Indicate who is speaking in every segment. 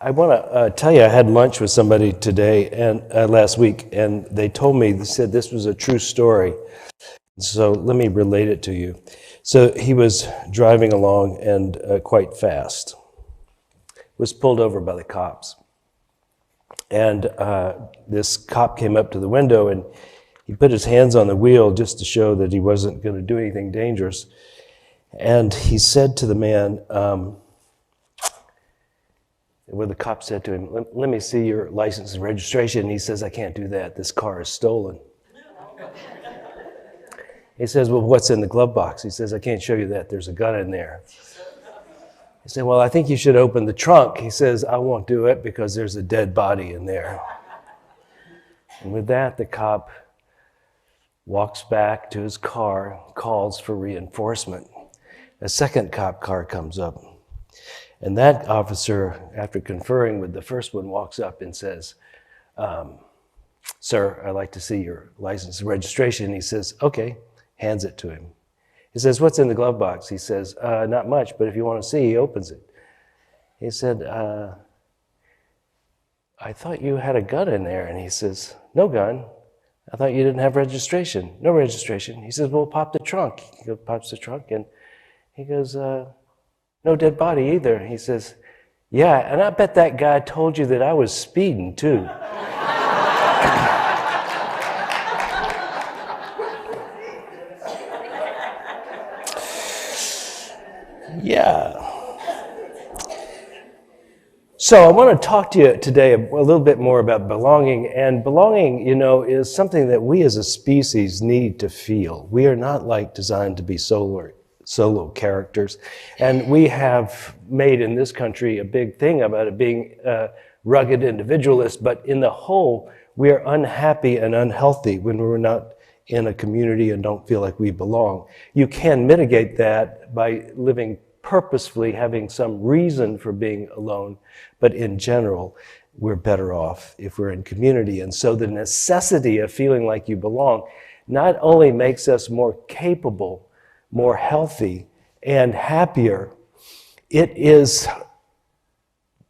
Speaker 1: I want to tell you, I had lunch with somebody today and last week, and they told me, they said this was a true story. So let me relate it to you. So he was driving along and quite fast, was pulled over by the cops. And this cop came up to the window and he put his hands on the wheel just to show that he wasn't going to do anything dangerous. And he said to the man, well, the cop said to him, let me see your license and registration. And he says, I can't do that. This car is stolen. He says, well, what's in the glove box? He says, I can't show you that. There's a gun in there. He said, well, I think you should open the trunk. He says, I won't do it because there's a dead body in there. And with that, the cop walks back to his car, calls for reinforcement. A second cop car comes up. And that officer, after conferring with the first one, walks up and says, sir, I'd like to see your license and registration. He says, okay, hands it to him. He says, what's in the glove box? He says, not much, but if you want to see, he opens it. He said, I thought you had a gun in there. And he says, no gun. I thought you didn't have registration. No registration. He says, well, pop the trunk. He pops the trunk, and he goes, no dead body either. He says, yeah, and I bet that guy told you that I was speeding too. Yeah. So I want to talk to you today a little bit more about belonging. And belonging, you know, is something that we as a species need to feel. We are not like designed to be solo characters. And we have made in this country a big thing about it being rugged individualist, but in the whole, we are unhappy and unhealthy when we're not in a community and don't feel like we belong. You can mitigate that by living purposefully, having some reason for being alone, but in general, we're better off if we're in community. And so the necessity of feeling like you belong not only makes us more capable, more healthy, and happier, it is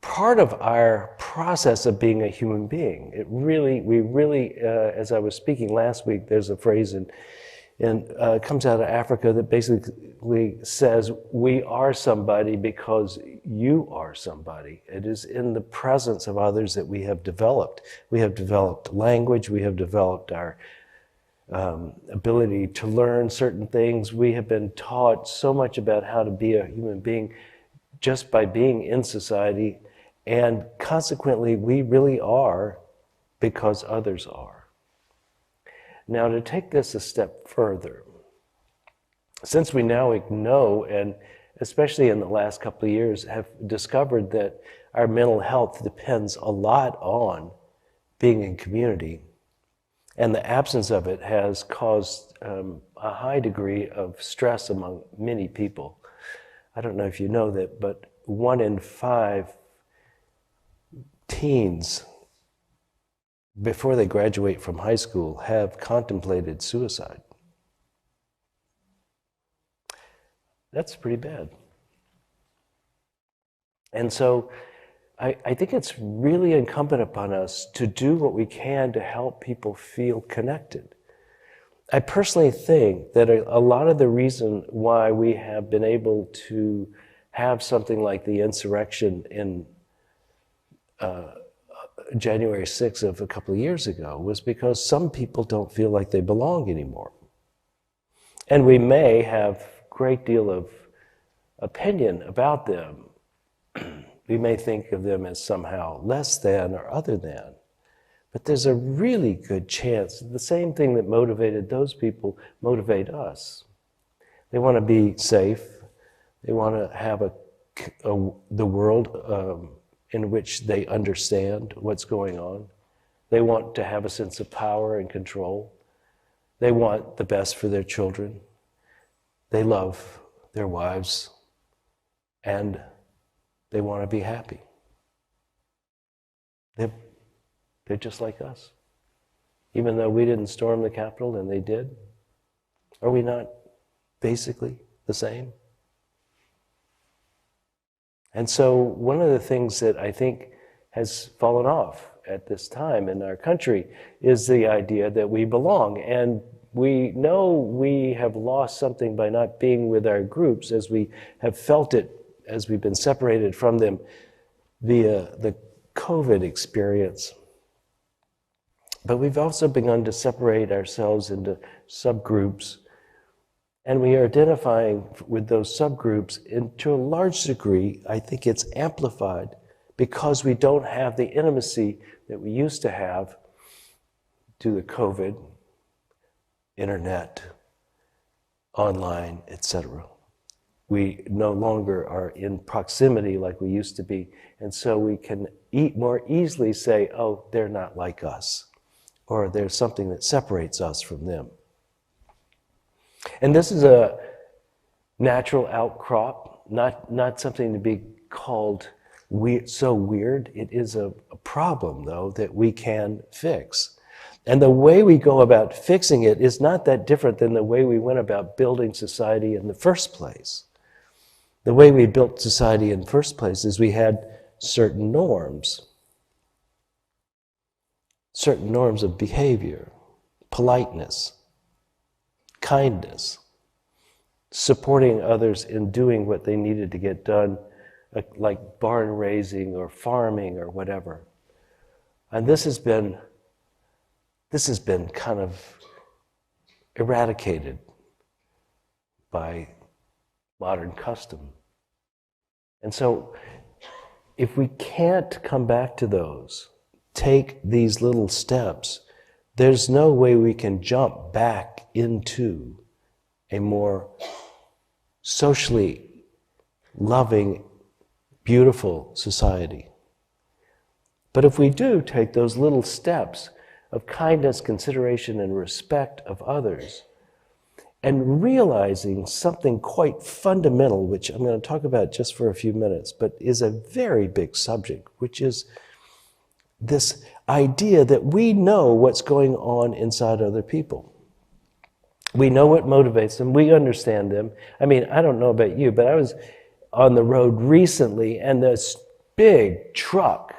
Speaker 1: part of our process of being a human being. We really, as I was speaking last week, there's a phrase it comes out of Africa that basically says, we are somebody because you are somebody. It is in the presence of others that we have developed. We have developed language, we have developed our ability to learn certain things. We have been taught so much about how to be a human being just by being in society, and consequently, we really are because others are. Now, to take this a step further, since we now know, and especially in the last couple of years, have discovered that our mental health depends a lot on being in community, and the absence of it has caused a high degree of stress among many people. I don't know if you know that, but 1 in 5 teens before they graduate from high school have contemplated suicide. That's pretty bad. And so I think it's really incumbent upon us to do what we can to help people feel connected. I personally think that a lot of the reason why we have been able to have something like the insurrection in January 6th of a couple of years ago was because some people don't feel like they belong anymore. And we may have a great deal of opinion about them. We may think of them as somehow less than or other than. But there's a really good chance the same thing that motivated those people motivate us. They want to be safe. They want to have the world in which they understand what's going on. They want to have a sense of power and control. They want the best for their children. They love their wives, and they want to be happy. They're just like us. Even though we didn't storm the Capitol and they did, are we not basically the same? And so one of the things that I think has fallen off at this time in our country is the idea that we belong. And we know we have lost something by not being with our groups as we have felt it, as we've been separated from them via the COVID experience. But we've also begun to separate ourselves into subgroups, and we are identifying with those subgroups, and to a large degree, I think it's amplified because we don't have the intimacy that we used to have due to COVID, internet, online, etc. We no longer are in proximity like we used to be, and so we can more easily say, oh, they're not like us, or there's something that separates us from them. And this is a natural outcrop, not something to be called so weird. It is a problem, though, that we can fix. And the way we go about fixing it is not that different than the way we went about building society in the first place. The way we built society in the first place is we had certain norms of behavior, politeness, kindness, supporting others in doing what they needed to get done, like barn raising or farming or whatever. And this has been kind of eradicated by modern custom. And so if we can't come back to those, take these little steps, there's no way we can jump back into a more socially loving, beautiful society. But if we do take those little steps of kindness, consideration, and respect of others, and realizing something quite fundamental, which I'm going to talk about just for a few minutes, but is a very big subject, which is this idea that we know what's going on inside other people. We know what motivates them. We understand them. I mean, I don't know about you, but I was on the road recently, and this big truck,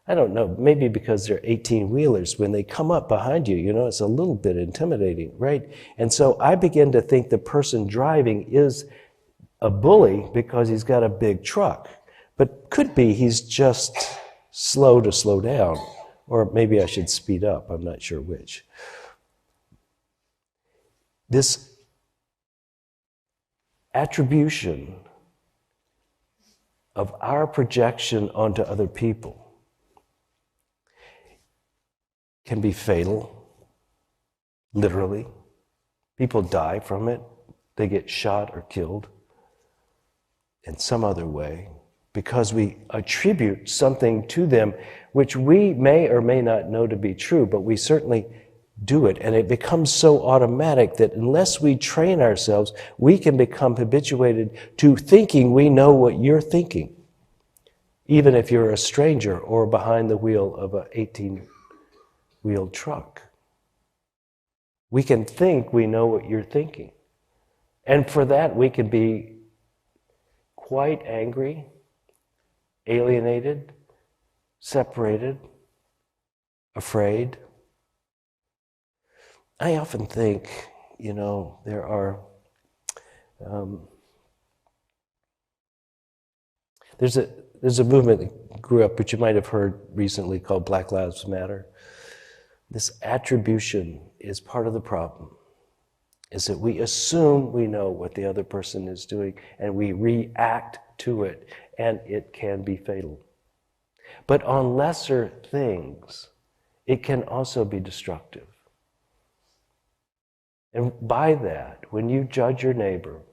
Speaker 1: I don't know, maybe because they're 18-wheelers, when they come up behind you, you know, it's a little bit intimidating, right? And so I begin to think the person driving is a bully because he's got a big truck. But could be he's just slow to slow down, or maybe I should speed up, I'm not sure which. This attribution of our projection onto other people can be fatal, literally. People die from it. They get shot or killed in some other way because we attribute something to them which we may or may not know to be true, but we certainly do it. And it becomes so automatic that unless we train ourselves, we can become habituated to thinking we know what you're thinking, even if you're a stranger or behind the wheel of an 18-wheeled truck. We can think we know what you're thinking. And for that, we can be quite angry, alienated, separated, afraid. I often think, you know, there are, there's a movement that grew up, which you might have heard recently, called Black Lives Matter. This attribution is part of the problem, is that we assume we know what the other person is doing, and we react to it, and it can be fatal. But on lesser things, it can also be destructive. And by that, when you judge your neighbor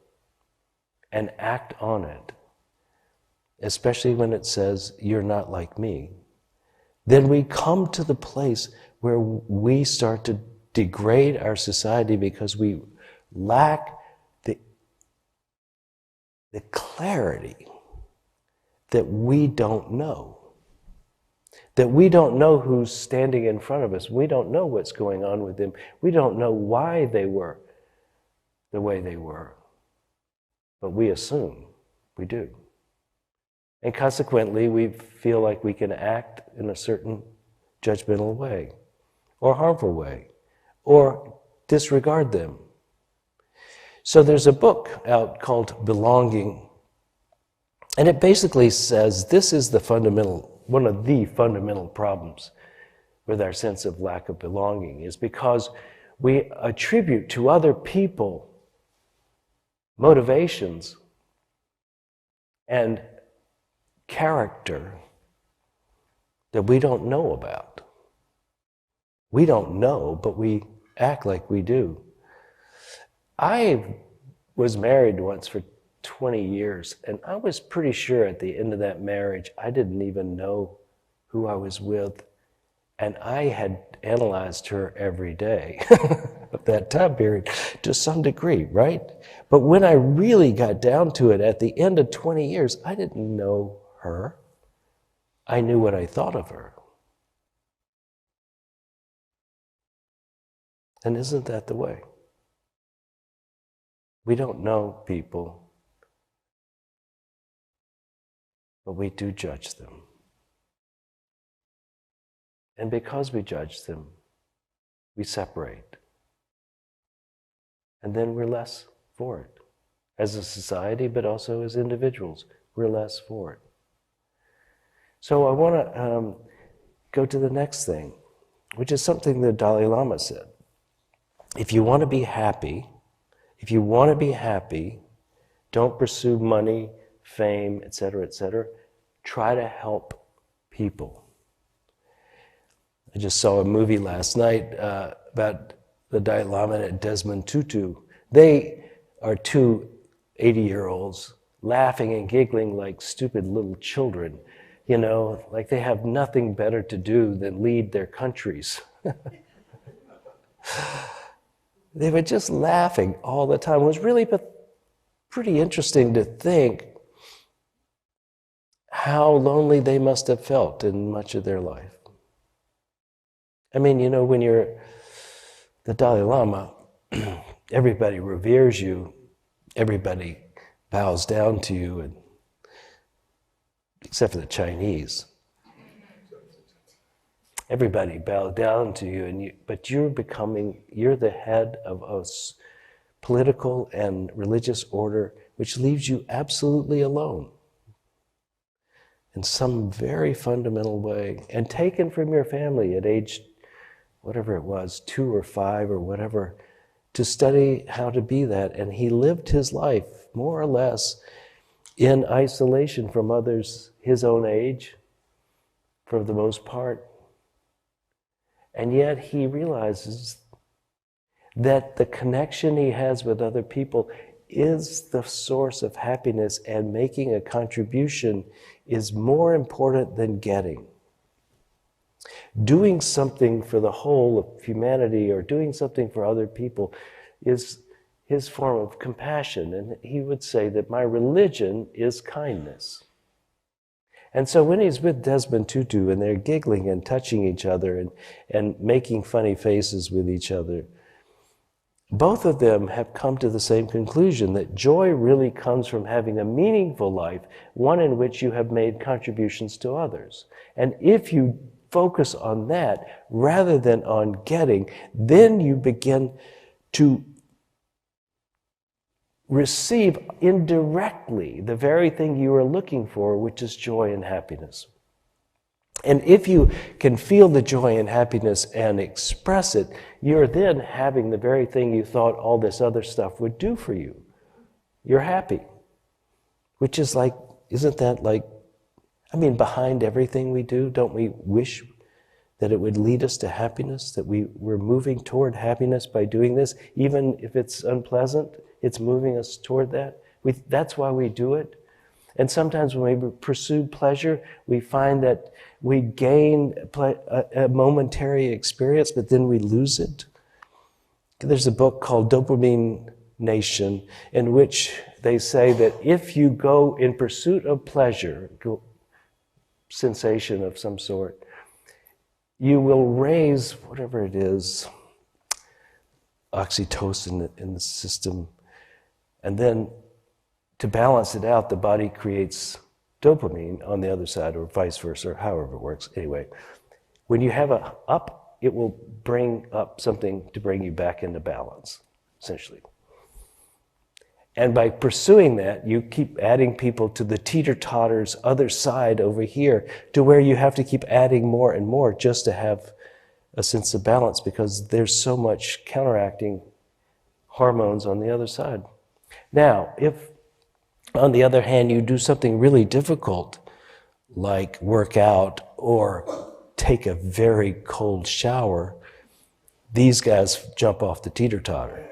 Speaker 1: and act on it, especially when it says, you're not like me, then we come to the place where we start to degrade our society because we lack the clarity that we don't know. That we don't know who's standing in front of us. We don't know what's going on with them. We don't know why they were the way they were. But we assume we do. And consequently, we feel like we can act in a certain judgmental way, or harmful way, or disregard them. So there's a book out called Belonging, and it basically says this is one of the fundamental problems with our sense of lack of belonging, is because we attribute to other people motivations and character that we don't know about. We don't know, but we act like we do. I was married once for 20 years, and I was pretty sure at the end of that marriage, I didn't even know who I was with, and I had analyzed her every day of that time period to some degree, right? But when I really got down to it at the end of 20 years, I didn't know her. I knew what I thought of her. And isn't that the way? We don't know people, but we do judge them. And because we judge them, we separate. And then we're less for it. As a society, but also as individuals, we're less for it. So I want to go to the next thing, which is something the Dalai Lama said. If you want to be happy, don't pursue money, fame, etc., try to help people. I just saw a movie last night about the Dalai Lama and Desmond Tutu. They are two 80-year-olds laughing and giggling like stupid little children, like they have nothing better to do than lead their countries. They were just laughing all the time. It was really pretty interesting to think how lonely they must have felt in much of their life. I mean, when you're the Dalai Lama, everybody reveres you, everybody bows down to you, except for the Chinese. Everybody bows down to you, but you're the head of a political and religious order which leaves you absolutely alone in some very fundamental way, and taken from your family at age, whatever it was, 2 or 5 or whatever, to study how to be that. And he lived his life more or less in isolation from others his own age, for the most part. And yet he realizes that the connection he has with other people is the source of happiness, and making a contribution is more important than getting. Doing something for the whole of humanity or doing something for other people is his form of compassion. And he would say that my religion is kindness. And so when he's with Desmond Tutu and they're giggling and touching each other and making funny faces with each other, both of them have come to the same conclusion, that joy really comes from having a meaningful life, one in which you have made contributions to others. And if you focus on that rather than on getting, then you begin to receive indirectly the very thing you are looking for, which is joy and happiness. And if you can feel the joy and happiness and express it, you're then having the very thing you thought all this other stuff would do for you. You're happy. Which is like, isn't that like, behind everything we do, don't we wish that it would lead us to happiness, that we're moving toward happiness by doing this? Even if it's unpleasant, it's moving us toward that. That's why we do it. And sometimes when we pursue pleasure, we find that we gain a momentary experience, but then we lose it. There's a book called Dopamine Nation, in which they say that if you go in pursuit of pleasure, sensation of some sort, you will raise whatever it is, oxytocin in the system, and then to balance it out, the body creates dopamine on the other side, or vice versa, or however it works. Anyway, when you have a up, it will bring up something to bring you back into balance, essentially. And by pursuing that, you keep adding people to the teeter-totter's other side over here, to where you have to keep adding more and more just to have a sense of balance, because there's so much counteracting hormones on the other side. Now, if, on the other hand, you do something really difficult, like work out or take a very cold shower, these guys jump off the teeter-totter.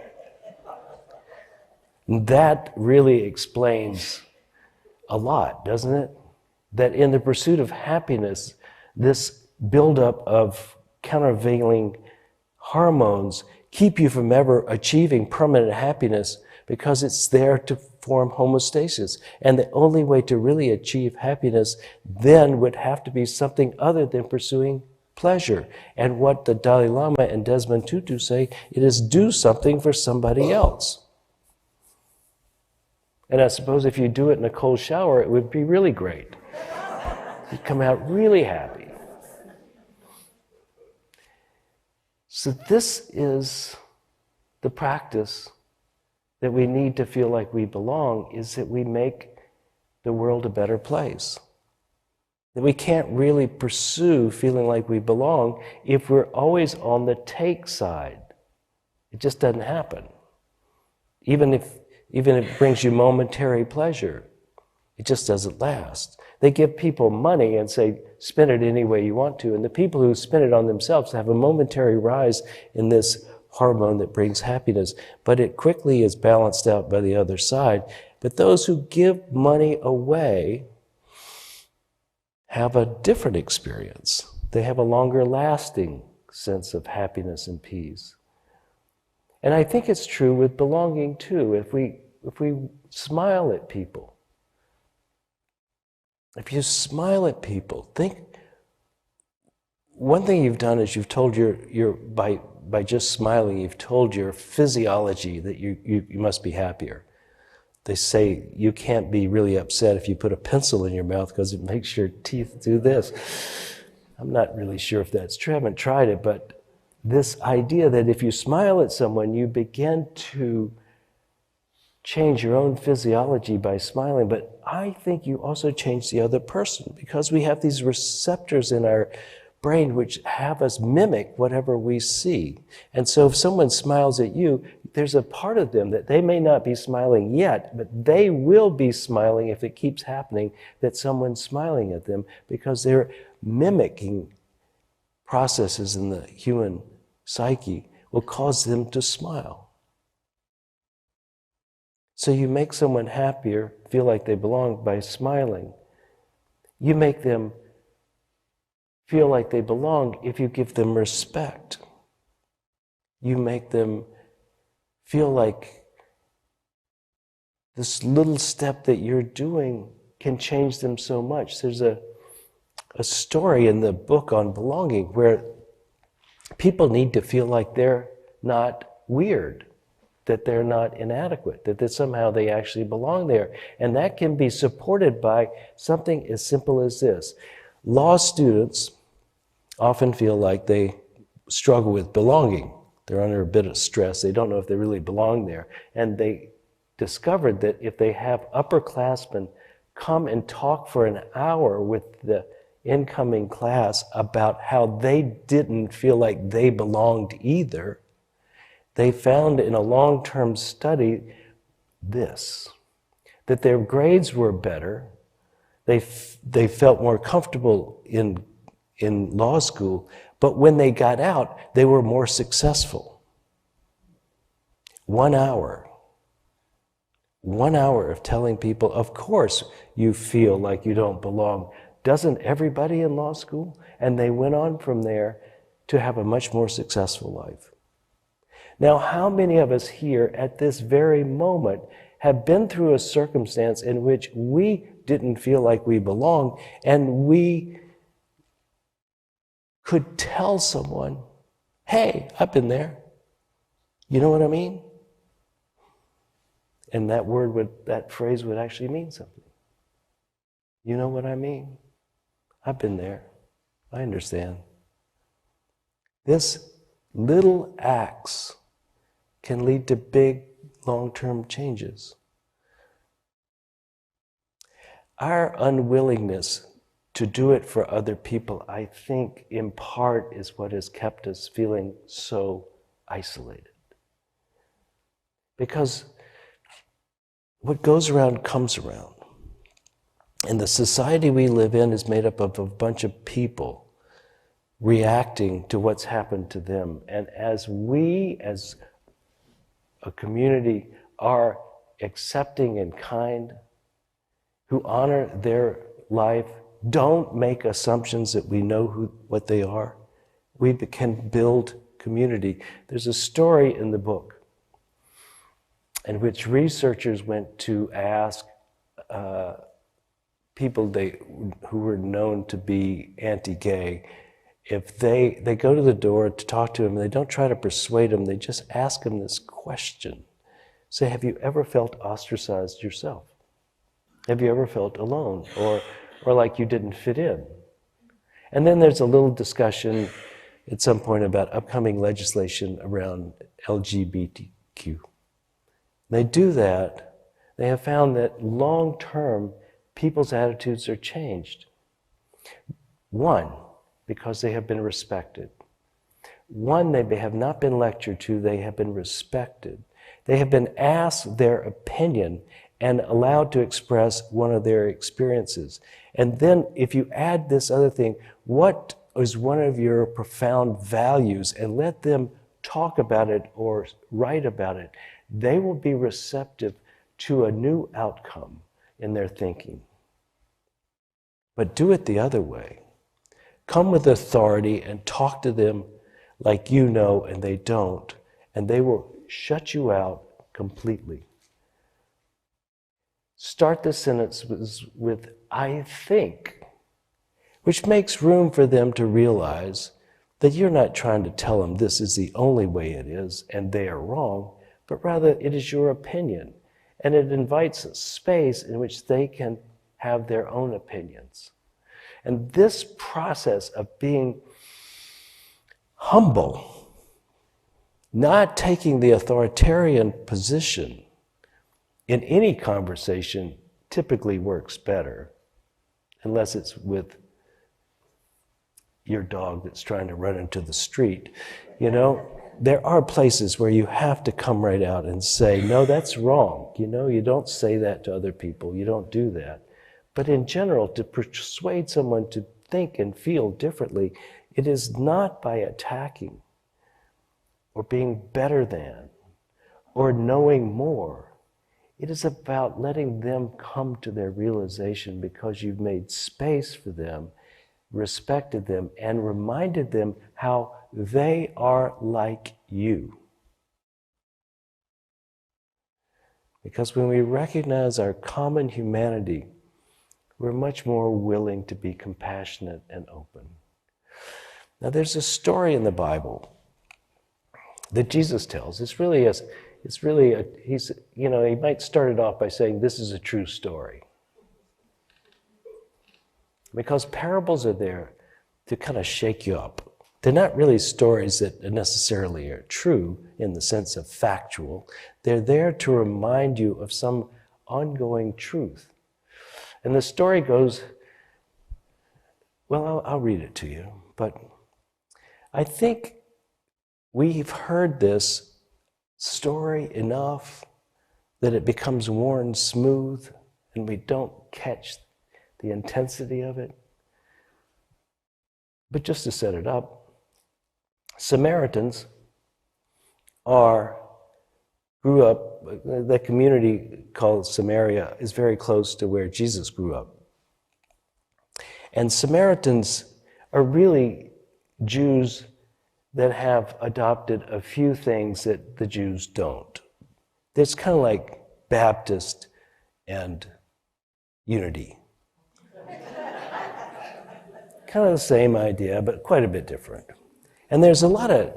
Speaker 1: That really explains a lot, doesn't it? That in the pursuit of happiness, this buildup of countervailing hormones keep you from ever achieving permanent happiness, because it's there to form homeostasis. And the only way to really achieve happiness then would have to be something other than pursuing pleasure. And what the Dalai Lama and Desmond Tutu say, it is do something for somebody else. And I suppose if you do it in a cold shower, it would be really great. You'd come out really happy. So this is the practice that we need to feel like we belong, is that we make the world a better place. That we can't really pursue feeling like we belong if we're always on the take side. It just doesn't happen. Even if it brings you momentary pleasure, it just doesn't last. They give people money and say, spend it any way you want to. And the people who spend it on themselves have a momentary rise in this hormone that brings happiness. But it quickly is balanced out by the other side. But those who give money away have a different experience. They have a longer lasting sense of happiness and peace. And I think it's true with belonging too. If we smile at people, if you smile at people, think, one thing you've done is you've told by just smiling, you've told your physiology that you must be happier. They say you can't be really upset if you put a pencil in your mouth because it makes your teeth do this. I'm not really sure if that's true. I haven't tried it, but this idea that if you smile at someone, you begin to change your own physiology by smiling, but I think you also change the other person, because we have these receptors in our brain which have us mimic whatever we see. And so if someone smiles at you, there's a part of them that they may not be smiling yet, but they will be smiling if it keeps happening that someone's smiling at them, because they're mimicking processes in the human psyche will cause them to smile. So you make someone happier, feel like they belong by smiling. You make them feel like they belong if you give them respect. You make them feel like this little step that you're doing can change them so much. There's a story in the book on belonging where people need to feel like they're not weird, that they're not inadequate, that somehow they actually belong there. And that can be supported by something as simple as this. Law students often feel like they struggle with belonging. They're under a bit of stress. They don't know if they really belong there. And they discovered that if they have upperclassmen come and talk for an hour with the incoming class about how they didn't feel like they belonged either, they found in a long-term study this, that their grades were better, they felt more comfortable in law school, but when they got out, they were more successful. 1 hour. 1 hour of telling people, of course you feel like you don't belong. Doesn't everybody in law school? And they went on from there to have a much more successful life. Now, how many of us here at this very moment have been through a circumstance in which we didn't feel like we belonged, and we could tell someone, hey, I've been there. You know what I mean? And that phrase would actually mean something. You know what I mean? I've been there. I understand. This little acts can lead to big, long-term changes. Our unwillingness to do it for other people, I think, in part is what has kept us feeling so isolated. Because what goes around comes around. And the society we live in is made up of a bunch of people reacting to what's happened to them. And as we, as a community, are accepting and kind, who honor their life, don't make assumptions that we know what they are, we can build community. There's a story in the book in which researchers went to ask people who were known to be anti-gay, if they go to the door to talk to them, they don't try to persuade them, they just ask them this question. Say, have you ever felt ostracized yourself? Have you ever felt alone or like you didn't fit in? And then there's a little discussion at some point about upcoming legislation around LGBTQ. They do that. They have found that long-term, people's attitudes are changed. One, because they have been respected. One, they have not been lectured to, they have been respected. They have been asked their opinion and allowed to express one of their experiences. And then if you add this other thing, what is one of your profound values, and let them talk about it or write about it, they will be receptive to a new outcome in their thinking. But do it the other way. Come with authority and talk to them like you know and they don't, and they will shut you out completely. Start the sentence with I think, which makes room for them to realize that you're not trying to tell them this is the only way it is and they are wrong, but rather it is your opinion. And it invites a space in which they can have their own opinions. And this process of being humble, not taking the authoritarian position in any conversation, typically works better, unless it's with your dog that's trying to run into the street. You know, there are places where you have to come right out and say, no, that's wrong. You know, you don't say that to other people. You don't do that. But in general, to persuade someone to think and feel differently, it is not by attacking or being better than or knowing more. It is about letting them come to their realization because you've made space for them, respected them, and reminded them how they are like you. Because when we recognize our common humanity, we're much more willing to be compassionate and open. Now there's a story in the Bible that Jesus tells. He might start it off by saying, this is a true story. Because parables are there to kind of shake you up. They're not really stories that necessarily are true in the sense of factual. They're there to remind you of some ongoing truth. And the story goes, well, I'll read it to you, but I think we've heard this story enough that it becomes worn smooth and we don't catch the intensity of it. But just to set it up, Samaritans grew up, the community called Samaria is very close to where Jesus grew up. And Samaritans are really Jews that have adopted a few things that the Jews don't. It's kind of like Baptist and Unity. Kind of the same idea, but quite a bit different. And there's a lot of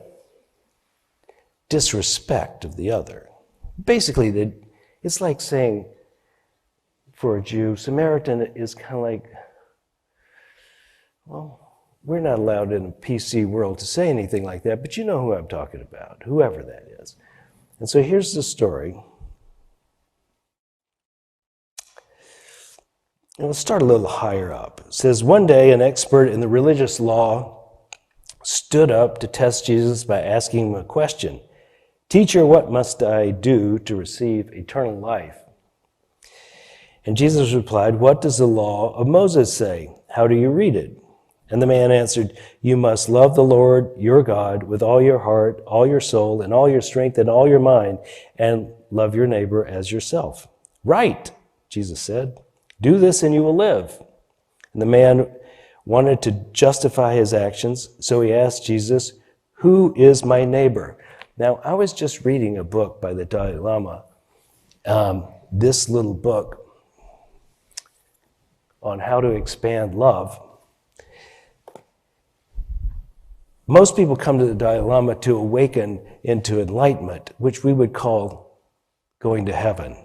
Speaker 1: disrespect of the other. Basically, it's like saying, for a Jew. Samaritan is kind of like, well, we're not allowed in a PC world to say anything like that, but you know who I'm talking about, whoever that is. And so here's the story. And we'll start a little higher up. It says, one day an expert in the religious law stood up to test Jesus by asking him a question. Teacher, what must I do to receive eternal life? And Jesus replied, what does the law of Moses say? How do you read it? And the man answered, you must love the Lord your God with all your heart, all your soul, and all your strength, and all your mind, and love your neighbor as yourself. Right, Jesus said. Do this and you will live. And the man wanted to justify his actions, so he asked Jesus, who is my neighbor? Now, I was just reading a book by the Dalai Lama, this little book on how to expand love. Most people come to the Dalai Lama to awaken into enlightenment, which we would call going to heaven,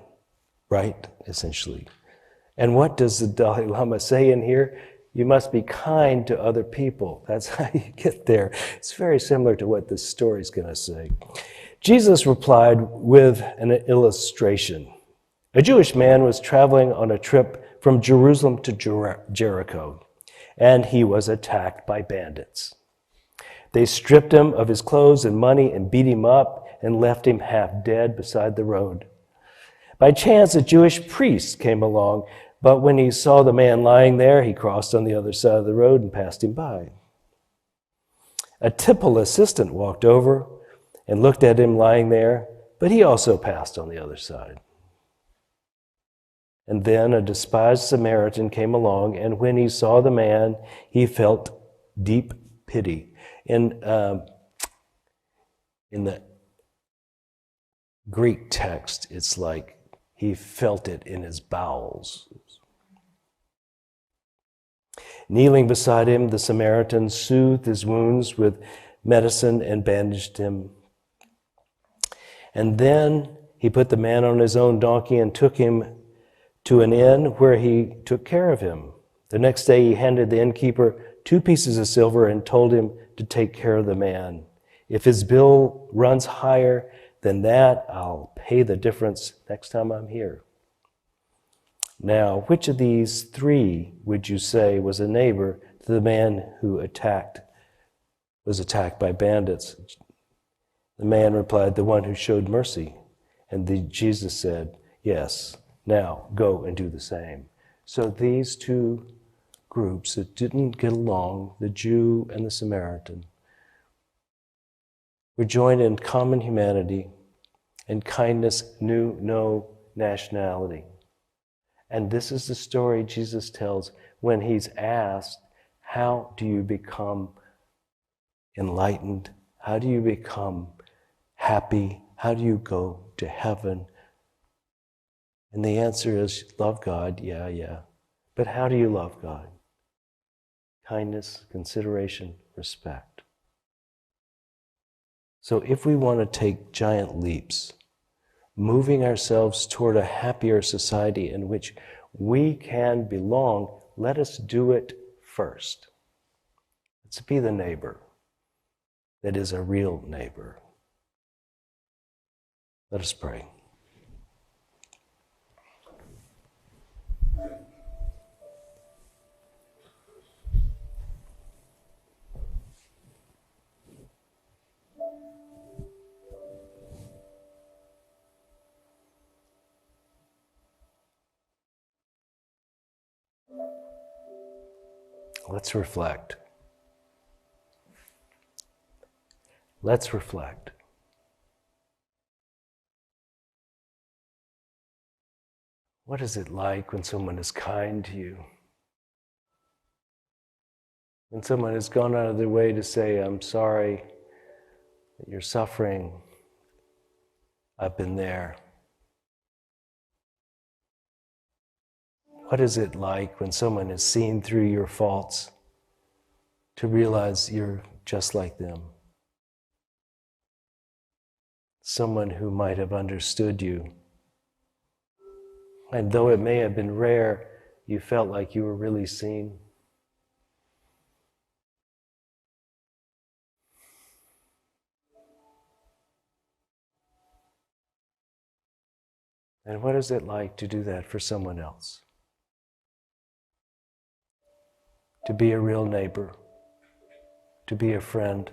Speaker 1: right, essentially. And what does the Dalai Lama say in here? You must be kind to other people. That's how you get there. It's very similar to what this story is going to say. Jesus replied with an illustration. A Jewish man was traveling on a trip from Jerusalem to Jericho, and he was attacked by bandits. They stripped him of his clothes and money and beat him up and left him half dead beside the road. By chance, a Jewish priest came along, but when he saw the man lying there, he crossed on the other side of the road and passed him by. A temple assistant walked over and looked at him lying there, but he also passed on the other side. And then a despised Samaritan came along, and when he saw the man, he felt deep pity. In the Greek text, it's like he felt it in his bowels. Kneeling beside him, the Samaritan soothed his wounds with medicine and bandaged him. And then he put the man on his own donkey and took him to an inn where he took care of him. The next day he handed the innkeeper 2 pieces of silver and told him to take care of the man. If his bill runs higher than that, I'll pay the difference next time I'm here. Now, which of these 3 would you say was a neighbor to the man who was attacked by bandits? The man replied, the one who showed mercy. And Jesus said, yes, now go and do the same. So these 2 groups that didn't get along, the Jew and the Samaritan, were joined in common humanity, and kindness knew no nationality. And this is the story Jesus tells when he's asked, how do you become enlightened? How do you become happy? How do you go to heaven? And the answer is, love God, yeah. But how do you love God? Kindness, consideration, respect. So if we want to take giant leaps, moving ourselves toward a happier society in which we can belong, let us do it first. Let's be the neighbor that is a real neighbor. Let us pray. Let's reflect. Let's reflect. What is it like when someone is kind to you? When someone has gone out of their way to say, I'm sorry that you're suffering. I've been there. What is it like when someone has seen through your faults to realize you're just like them? Someone who might have understood you And though it may have been rare, you felt like you were really seen. And what is it like to do that for someone else? To be a real neighbor, to be a friend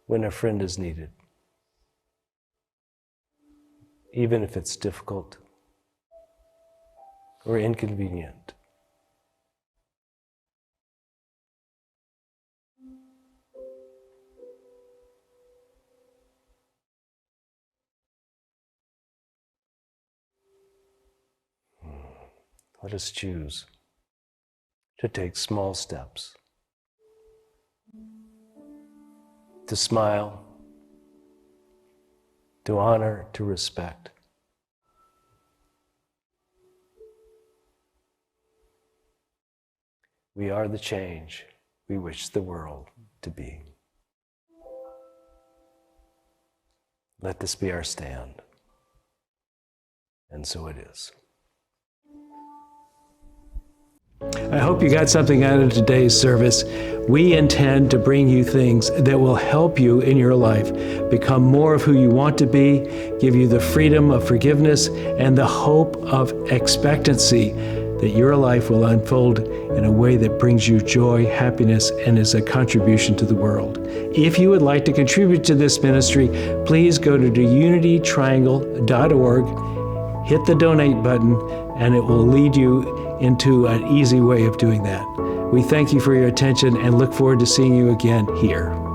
Speaker 1: when a friend is needed, even if it's difficult or inconvenient. Let us choose to take small steps, to smile, to honor, to respect. We are the change we wish the world to be. Let this be our stand. And so it is.
Speaker 2: I hope you got something out of today's service. We intend to bring you things that will help you in your life become more of who you want to be, give you the freedom of forgiveness and the hope of expectancy that your life will unfold in a way that brings you joy, happiness, and is a contribution to the world. If you would like to contribute to this ministry, please go to unitytriangle.org, hit the donate button, and it will lead you into an easy way of doing that. We thank you for your attention and look forward to seeing you again here.